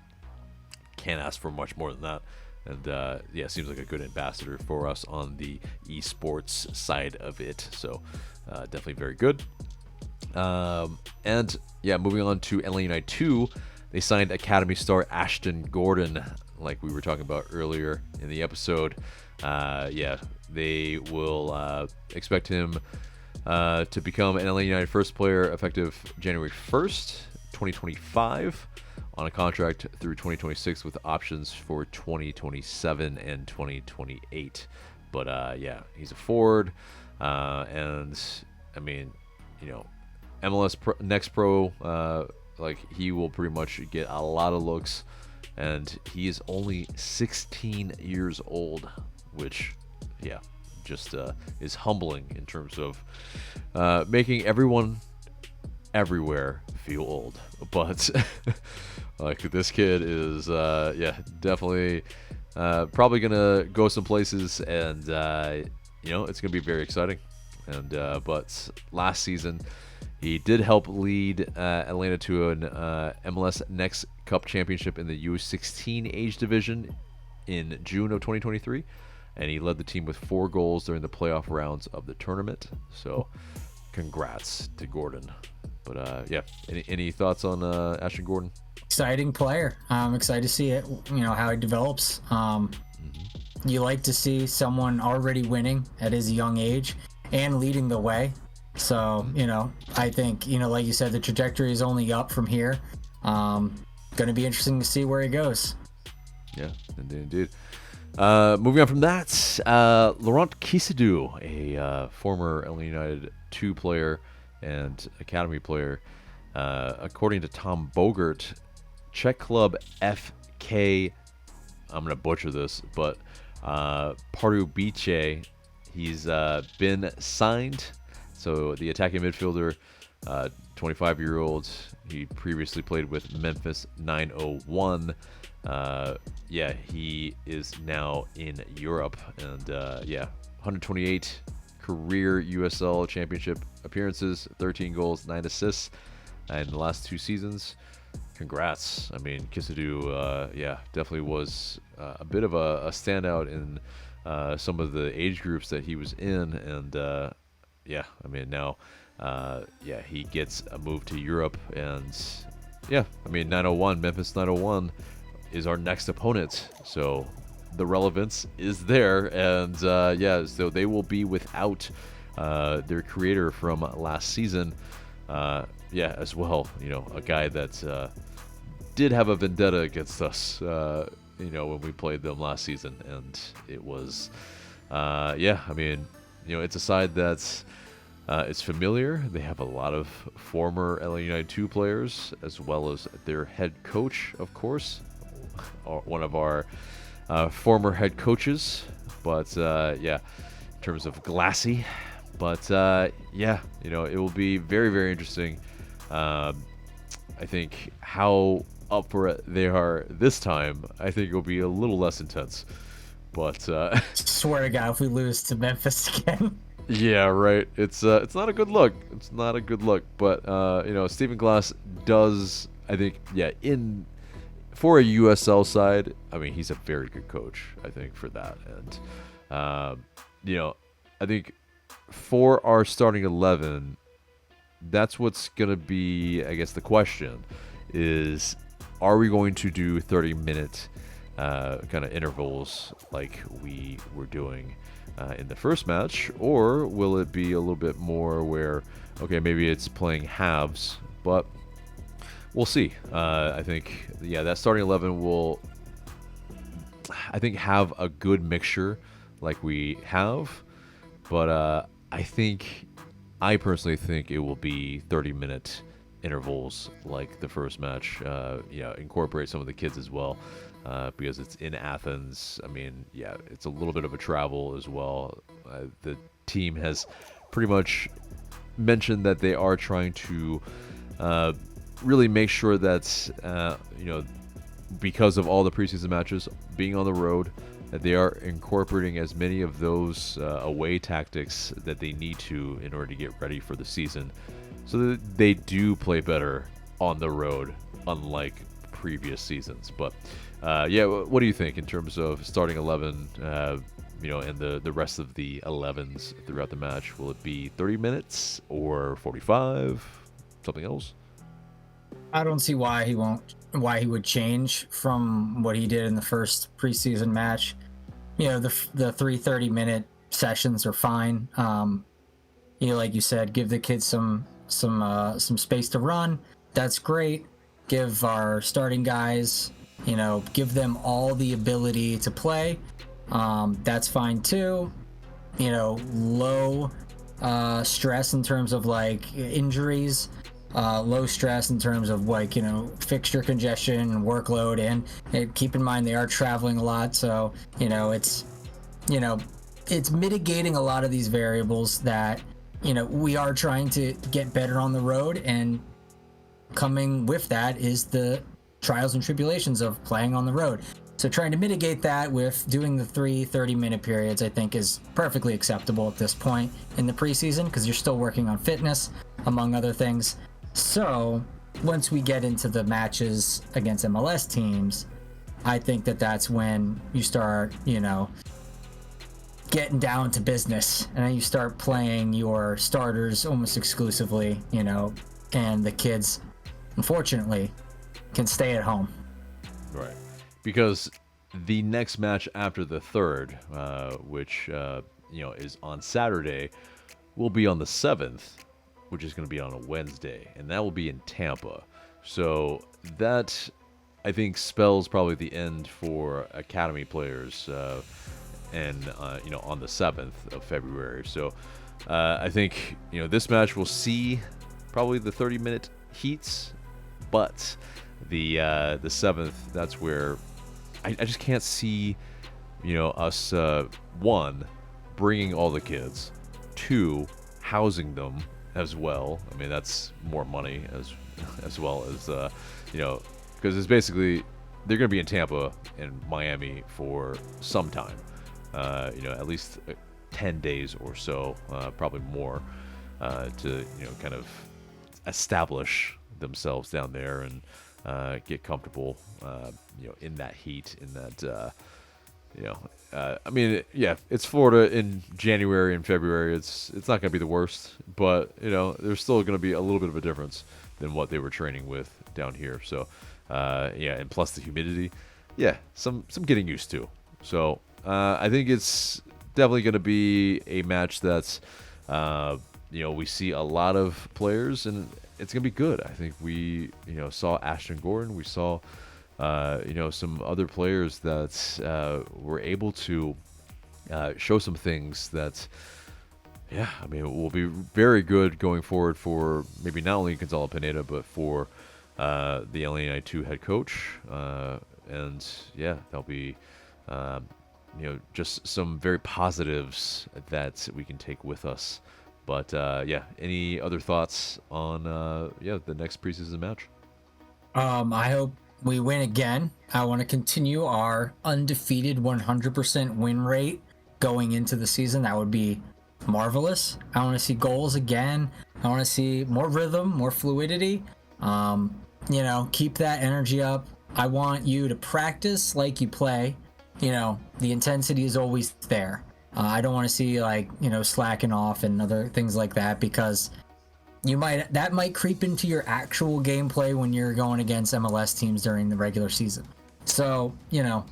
Can't ask for much more than that. And, seems like a good ambassador for us on the esports side of it. So, definitely very good. Moving on to Atl United 2, they signed Academy star Ashton Gordon, like we were talking about earlier in the episode. They will expect him to become an Atl United first player effective January 1st, 2025, on a contract through 2026 with options for 2027 and 2028. But he's a forward, and I mean, MLS Next Pro, he will pretty much get a lot of looks, and he is only 16 years old, which, just is humbling in terms of making everyone everywhere feel old. But this kid is definitely probably gonna go some places, and it's gonna be very exciting. And but last season he did help lead Atlanta to an MLS Next Cup championship in the U16 age division in June of 2023, and he led the team with 4 goals during the playoff rounds of the tournament. So congrats to Gordon. But any thoughts on Ashton Gordon? Exciting player. I'm excited to see it. How he develops. You like to see someone already winning at his young age and leading the way. So I think like you said, the trajectory is only up from here. Going to be interesting to see where he goes. Yeah, indeed. Moving on from that, Laurent Kisidou, a former Atl United 2 player and academy player, according to Tom Bogert, Czech club FK, I'm going to butcher this, but Pardubice, he's been signed. So the attacking midfielder, 25-year-old, he previously played with Memphis 901. He is now in Europe, and 128 career USL Championship appearances, 13 goals, 9 assists in the last 2 seasons. Congrats. I mean, Kisidou, definitely was a bit of a standout in some of the age groups that he was in, and now he gets a move to Europe, and 901, Memphis 901 is our next opponent, so the relevance is there, and so they will be without their creator from last season, as well. A guy that did have a vendetta against us, when we played them last season, and it was, it's a side that's it's familiar. They have a lot of former Atl United 2 players, as well as their head coach, of course, one of our former head coaches. But in terms of Glassy, but it will be very, very interesting. I think how up for it they are this time. I think it will be a little less intense. But swear to God, if we lose to Memphis again. Yeah, right. It's not a good look. It's not a good look. But Stephen Glass does, I think, for a USL side, I mean, he's a very good coach, I think, for that. And I think for our starting 11, that's what's going to be, I guess, the question is, are we going to do 30-minute kind of intervals like we were doing in the first match, or will it be a little bit more where, okay, maybe it's playing halves, but we'll see. I think, that starting 11 will, I think, have a good mixture like we have, but I personally think it will be 30-minute intervals like the first match. Incorporate some of the kids as well, because it's in Athens. I mean, it's a little bit of a travel as well. The team has pretty much mentioned that they are trying to really make sure that, because of all the preseason matches being on the road, that they are incorporating as many of those away tactics that they need to in order to get ready for the season, so that they do play better on the road, unlike previous seasons. But what do you think in terms of starting 11, and the rest of the 11s throughout the match? Will it be 30 minutes or 45? Something else? I don't see why he would change from what he did in the first preseason match. The 3 30-minute sessions are fine. Like you said, give the kids some space to run. That's great. Give our starting guys, give them all the ability to play. That's fine too. Low stress in terms of like injuries. Low stress in terms of like fixture congestion and workload, and keep in mind they are traveling a lot, so it's mitigating a lot of these variables that we are trying to get better on the road, and coming with that is the trials and tribulations of playing on the road. So trying to mitigate that with doing the 3 30-minute periods, I think, is perfectly acceptable at this point in the preseason, because you're still working on fitness, among other things. So once we get into the matches against MLS teams, I think that's when you start, getting down to business, and then you start playing your starters almost exclusively, and the kids, unfortunately, can stay at home. Right. Because the next match after the third, which, is on Saturday, will be on the 7th. Which is going to be on a Wednesday, and that will be in Tampa. So that, I think, spells probably the end for academy players, on the 7th of February. So I think, this match will see probably the 30-minute heats, but the 7th, that's where I just can't see, us, one, bringing all the kids, two, housing them as well. I mean, that's more money as well as because it's basically they're going to be in Tampa and Miami for some time, at least 10 days or so, probably more, to kind of establish themselves down there and get comfortable, in that heat, in that it's Florida in January and February. It's not going to be the worst, but there's still going to be a little bit of a difference than what they were training with down here. So, and plus the humidity, some getting used to. So, I think it's definitely going to be a match that's, we see a lot of players, and it's going to be good. I think we, saw Ashton Gordon. We saw some other players that were able to show some things that, will be very good going forward for maybe not only Gonzalo Pineda, but for the LA 2 head coach. And that'll be, just some very positives that we can take with us. But any other thoughts on the next preseason match? I hope we win again. I want to continue our undefeated 100% win rate going into the season. That would be marvelous. I want to see goals again. I want to see more rhythm, more fluidity. Keep that energy up. I want you to practice like you play. The intensity is always there. I don't want to see like, slacking off and other things like that, because that might creep into your actual gameplay when you're going against MLS teams during the regular season. So, the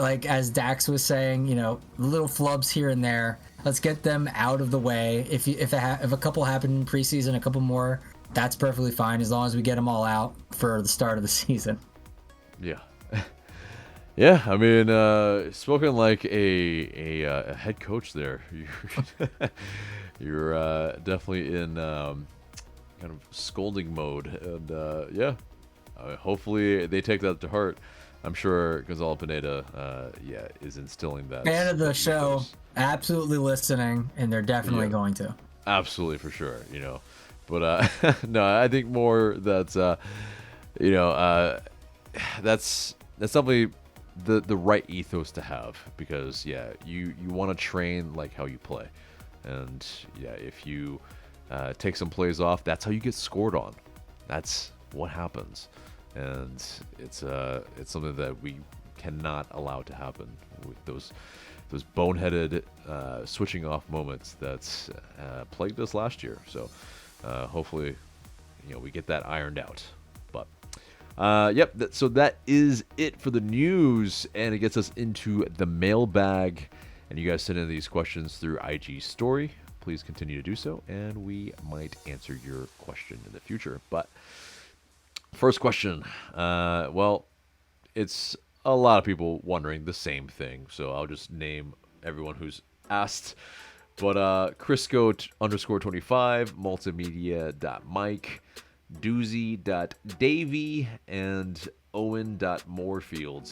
like as Dax was saying, little flubs here and there. Let's get them out of the way. If a couple happen in preseason, a couple more, that's perfectly fine as long as we get them all out for the start of the season. Yeah. Yeah, I mean, spoken like a head coach there. You're definitely in kind of scolding mode, and yeah, hopefully they take that to heart. I'm sure Gonzalo Pineda, is instilling that. Fan of the show, absolutely listening, and they're definitely going to. Absolutely, for sure, But no, I think more that's that's definitely the right ethos to have, because you want to train like how you play, and if you take some plays off, that's how you get scored on. That's what happens, and it's something that we cannot allow to happen with those boneheaded switching off moments that's plagued us last year. So hopefully we get that ironed out. But so that is it for the news, and it gets us into the mailbag. And you guys send in these questions through IG story. Please continue to do so, and we might answer your question in the future. But first question, well, it's a lot of people wondering the same thing, so I'll just name everyone who's asked. But Crisco_25, multimedia.mike, doozy.davy, and owen.morefield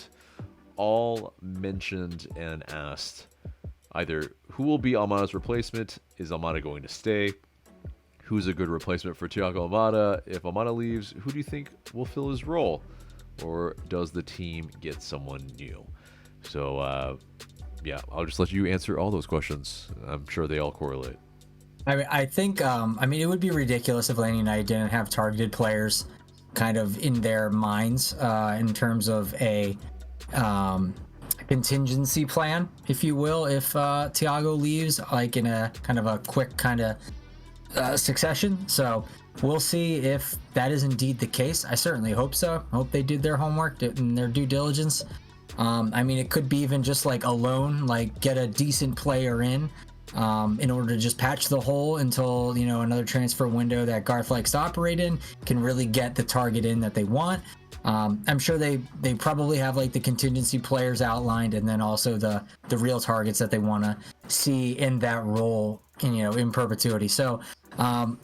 all mentioned and asked either who will be Almada's replacement, is Almada going to stay, who's a good replacement for Thiago Almada, if Almada leaves, who do you think will fill his role, or does the team get someone new? So I'll just let you answer all those questions. I'm sure they all correlate. I think it would be ridiculous if Laney United didn't have targeted players kind of in their minds in terms of a contingency plan, if you will, if Thiago leaves, like in a kind of a quick kind of succession. So we'll see if that is indeed the case. I certainly hope so. I hope they did their homework and their due diligence. It could be even just like a loan, like get a decent player in order to just patch the hole until, another transfer window that Garth likes to operate in can really get the target in that they want. I'm sure they probably have like the contingency players outlined, and then also the real targets that they want to see in that role, in perpetuity. So, I'm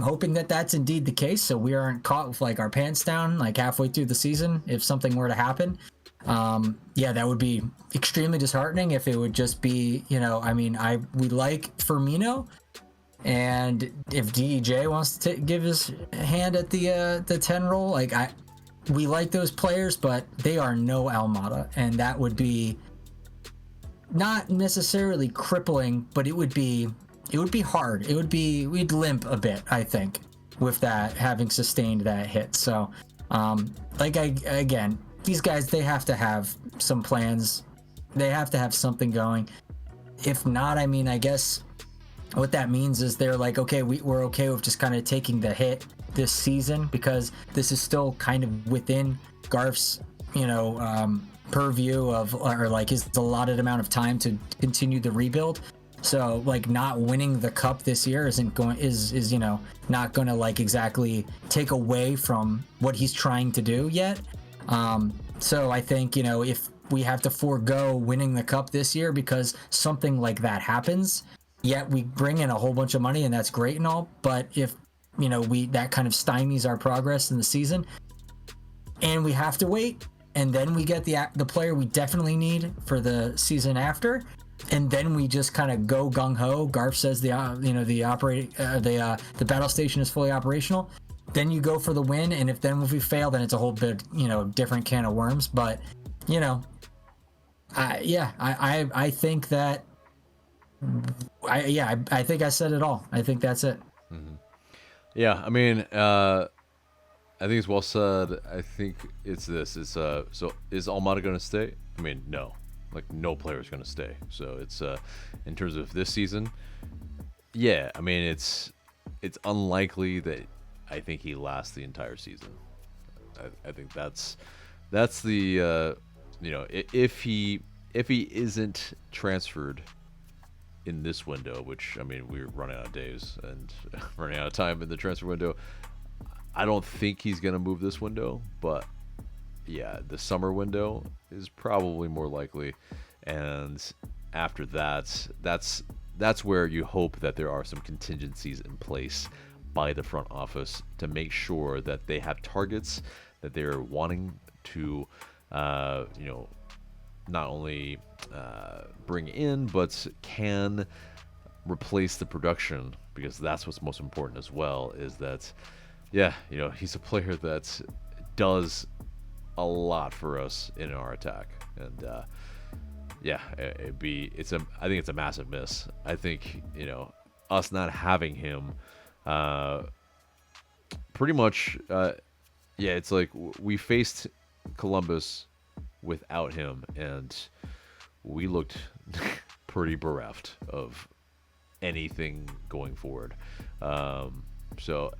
hoping that that's indeed the case, so we aren't caught with like our pants down like halfway through the season if something were to happen. That would be extremely disheartening if it would just be, we like Firmino, and if DEJ wants to give his hand at the 10 role, we like those players, but they are no Almada, and that would be not necessarily crippling, but it would be hard. We'd limp a bit, I think, with that, having sustained that hit. So, again, these guys, they have to have some plans. They have to have something going. If not, I guess what that means is they're like, okay, we're okay with just kind of taking the hit this season, because this is still kind of within Garth's, purview of, or like his allotted amount of time to continue the rebuild. So like not winning the cup this year is not going to like exactly take away from what he's trying to do yet. So I think, if we have to forego winning the cup this year because something like that happens, yet we bring in a whole bunch of money, and that's great and all, but if that kind of stymies our progress in the season, and we have to wait, and then we get the player we definitely need for the season after, and then we just kind of go gung-ho. Garth says the battle station is fully operational. Then you go for the win, and if we fail, then it's a whole bit different can of worms. But I think that I think I said it all. I think that's it. Mm-hmm. Yeah, I think it's well said. I think it's this. It's so is Almada going to stay? I mean, no. Like no player is going to stay. So it's in terms of this season, yeah. I mean, it's unlikely that I think he lasts the entire season. I think that's the if he isn't transferred in this window, which I mean we're running out of days and running out of time in the transfer window. I don't think he's gonna move this window, but yeah, the summer window is probably more likely, and after that, that's where you hope that there are some contingencies in place by the front office to make sure that they have targets that they're wanting to, not only bring in, but can replace the production, because that's what's most important as well, is that, yeah, he's a player that does a lot for us in our attack. And yeah, I think it's a massive miss. I think, us not having him pretty much, yeah, it's like we faced Columbus without him, and we looked pretty bereft of anything going forward. So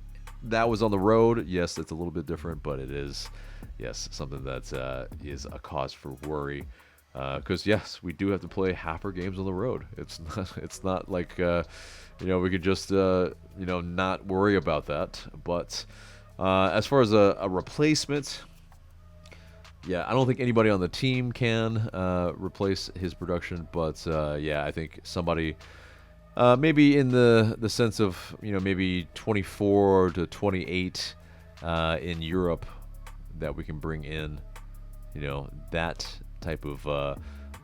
that was on the road. Yes, it's a little bit different, but it is, yes, something that is a cause for worry. Because yes, we do have to play half our games on the road. It's not like we could just not worry about that. But as far as a replacement, yeah, I don't think anybody on the team can replace his production. But yeah, I think somebody, maybe in the sense of maybe 24 to 28 in Europe, that we can bring in, that type of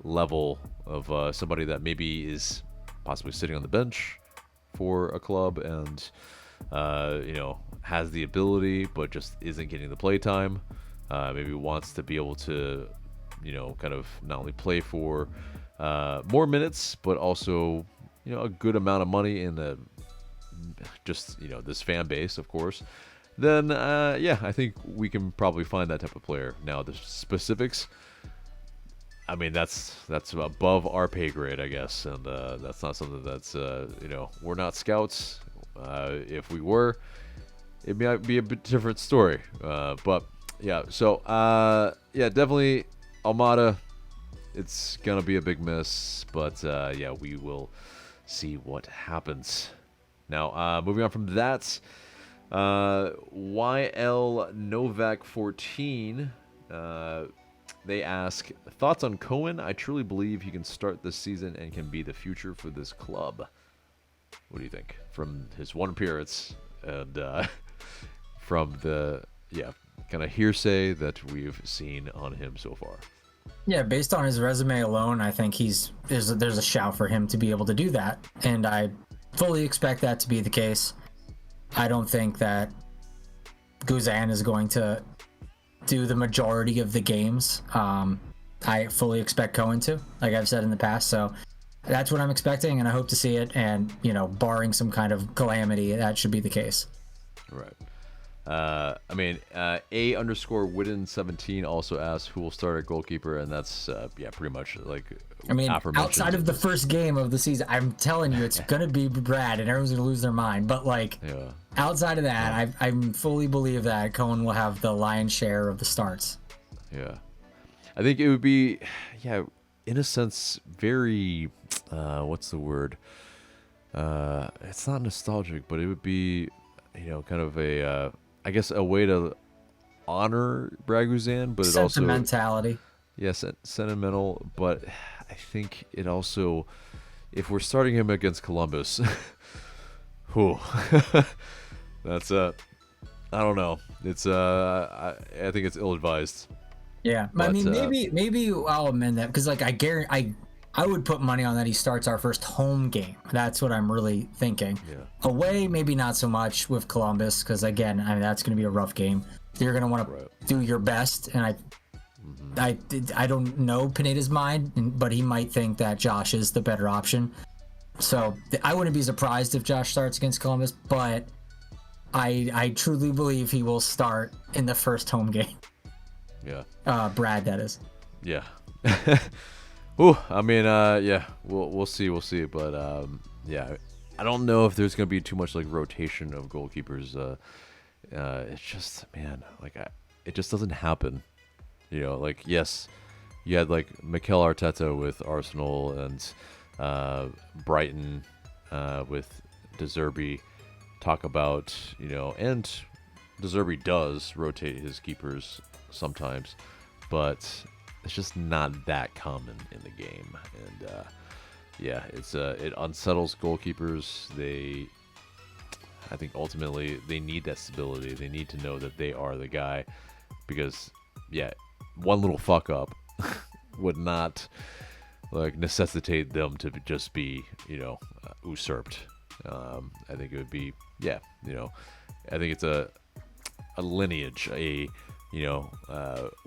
level of somebody that maybe is possibly sitting on the bench for a club and has the ability but just isn't getting the play time. Maybe wants to be able to kind of not only play for more minutes but also a good amount of money in the this fan base, of course. Then yeah, I think we can probably find that type of player. Now the specifics, I mean, that's above our pay grade, I guess, and that's not something that's we're not scouts. If we were, it might be a bit different story. But yeah, so yeah, definitely Almada. It's gonna be a big miss, but yeah, we will see what happens. Now, moving on from that, YL Novak 14. They ask, thoughts on Cohen? I truly believe he can start this season and can be the future for this club. What do you think? From his one appearance and from the, kind of hearsay that we've seen on him so far. Yeah, based on his resume alone, I think there's a shout for him to be able to do that. And I fully expect that to be the case. I don't think that Guzan is going to do the majority of the games. I fully expect Cohen to, like I've said in the past. So that's what I'm expecting, and I hope to see it. And, barring some kind of calamity, that should be the case. Right. I mean, A_Widden17 also asks who will start at goalkeeper, and that's, yeah, pretty much like, I mean, outside of the first game of the season, I'm telling you, it's going to be Brad, and everyone's going to lose their mind. But, like, yeah, outside of that, I fully believe that Cohen will have the lion's share of the starts. Yeah. I think it would be, yeah, in a sense, very, what's the word? It's not nostalgic, but it would be, kind of a, I guess, a way to honor Braguzan, but it also sentimentality. Yes, sentimental, but I think it also, if we're starting him against Columbus, whew, that's I don't know. It's I think it's ill-advised. Yeah, but, I mean, maybe I'll amend that, because like I would put money on that he starts our first home game. That's what I'm really thinking. Yeah. Away, maybe not so much with Columbus, because again, I mean, that's going to be a rough game. You're going to want to do your best, and I don't know Pineda's mind, but he might think that Josh is the better option. So I wouldn't be surprised if Josh starts against Columbus, but I truly believe he will start in the first home game. Yeah. Brad, that is. Yeah. Ooh, I mean, yeah, we'll see, but yeah, I don't know if there's gonna be too much like rotation of goalkeepers. It's just, man, like it just doesn't happen. You know, like, yes, you had like Mikel Arteta with Arsenal and Brighton with De Zerbi talk about, you know, and De Zerbi does rotate his keepers sometimes, but it's just not that common in the game. And yeah, it unsettles goalkeepers. I think ultimately they need that stability. They need to know that they are the guy, because yeah, one little fuck up would not like necessitate them to just be, you know, usurped. I think it would be, yeah, you know, I think it's a lineage, you know,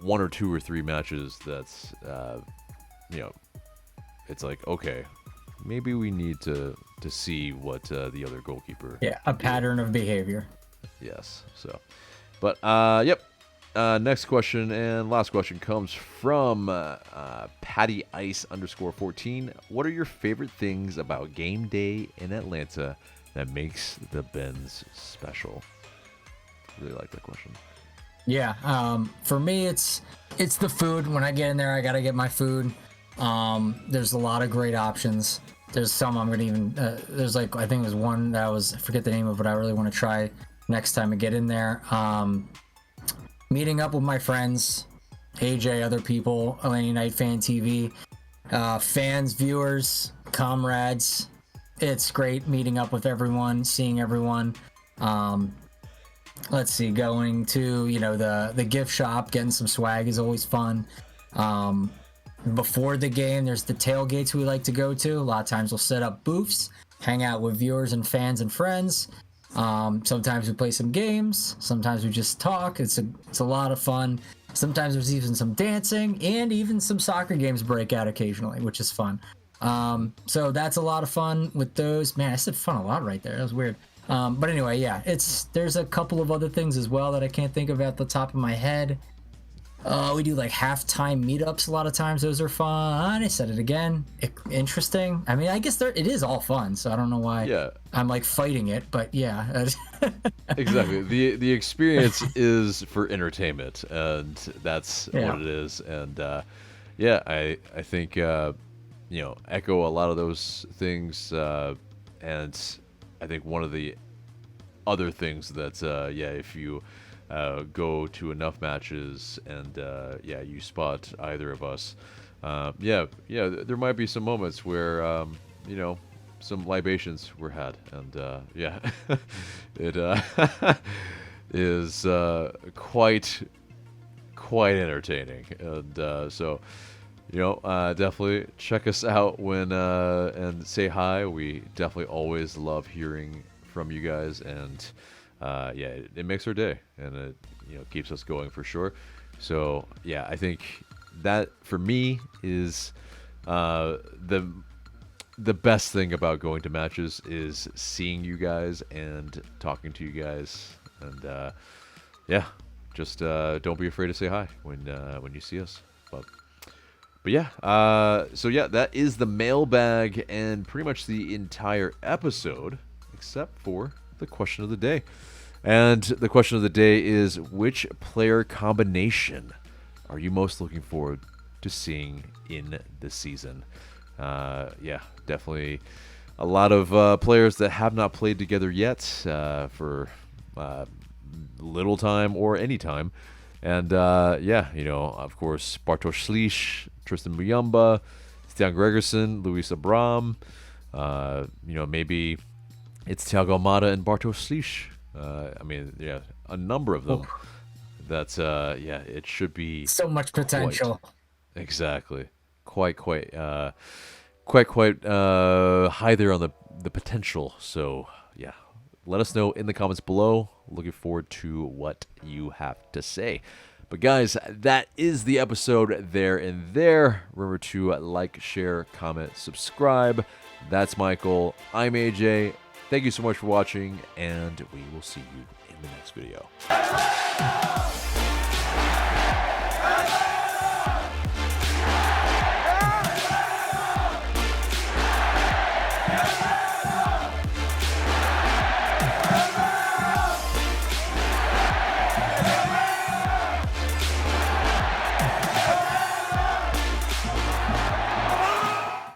1 or 2 or 3 matches that's, you know, it's like, okay, maybe we need to see what the other goalkeeper. Yeah, a pattern of behavior. Yes. So, but yep. Next question and last question comes from Patty Ice _14. What are your favorite things about game day in Atlanta that makes the Bens special? Really like that question. Yeah, for me, it's the food. When I get in there, I gotta get my food. There's a lot of great options. There's some I'm gonna even. There's like, I think there's one that I forget the name of, but I really want to try next time I get in there. Meeting up with my friends, AJ, other people, Atlanta Night Fan TV, fans, viewers, comrades. It's great meeting up with everyone, seeing everyone. Let's see, going to, you know, the gift shop, getting some swag is always fun. Before the game, there's the tailgates we like to go to. A lot of times we'll set up booths, hang out with viewers and fans and friends. Sometimes we play some games. Sometimes we just talk. It's a lot of fun. Sometimes there's even some dancing, and even some soccer games break out occasionally, which is fun. So that's a lot of fun with those. Man, I said fun a lot right there. That was weird. But anyway, yeah, there's a couple of other things as well that I can't think of at the top of my head. We do like halftime meetups a lot of times. Those are fun. I said it again. Interesting. I mean, I guess it is all fun, so I don't know why I'm like fighting it, but yeah. Exactly. The experience is for entertainment, and that's what it is. And yeah, I think you know, echo a lot of those things, and I think one of the other things that yeah, if you go to enough matches and yeah, you spot either of us, yeah, there might be some moments where you know, some libations were had, and yeah, it is quite entertaining, and so, you know, definitely check us out when and say hi. We definitely always love hearing from you guys, and yeah, it makes our day, and it, you know, keeps us going for sure. So yeah, I think that for me is the best thing about going to matches is seeing you guys and talking to you guys, and yeah, just don't be afraid to say hi when you see us. But yeah, so yeah, that is the mailbag and pretty much the entire episode, except for the question of the day. And the question of the day is, which player combination are you most looking forward to seeing in the season? Yeah, definitely a lot of players that have not played together yet for little time or any time. And yeah, you know, of course, Bartosz Slisz, Tristan Muyumba, Stian Gregerson, Luis Abram. You know, maybe it's Thiago Almada and Bartosz Slisz. I mean, yeah, a number of them. That's yeah, it should be so much potential. Exactly, quite high there on the potential. So yeah, let us know in the comments below. Looking forward to what you have to say. But guys, that is the episode there and there. Remember to like, share, comment, subscribe. That's Michael. I'm AJ. Thank you so much for watching, and we will see you in the next video.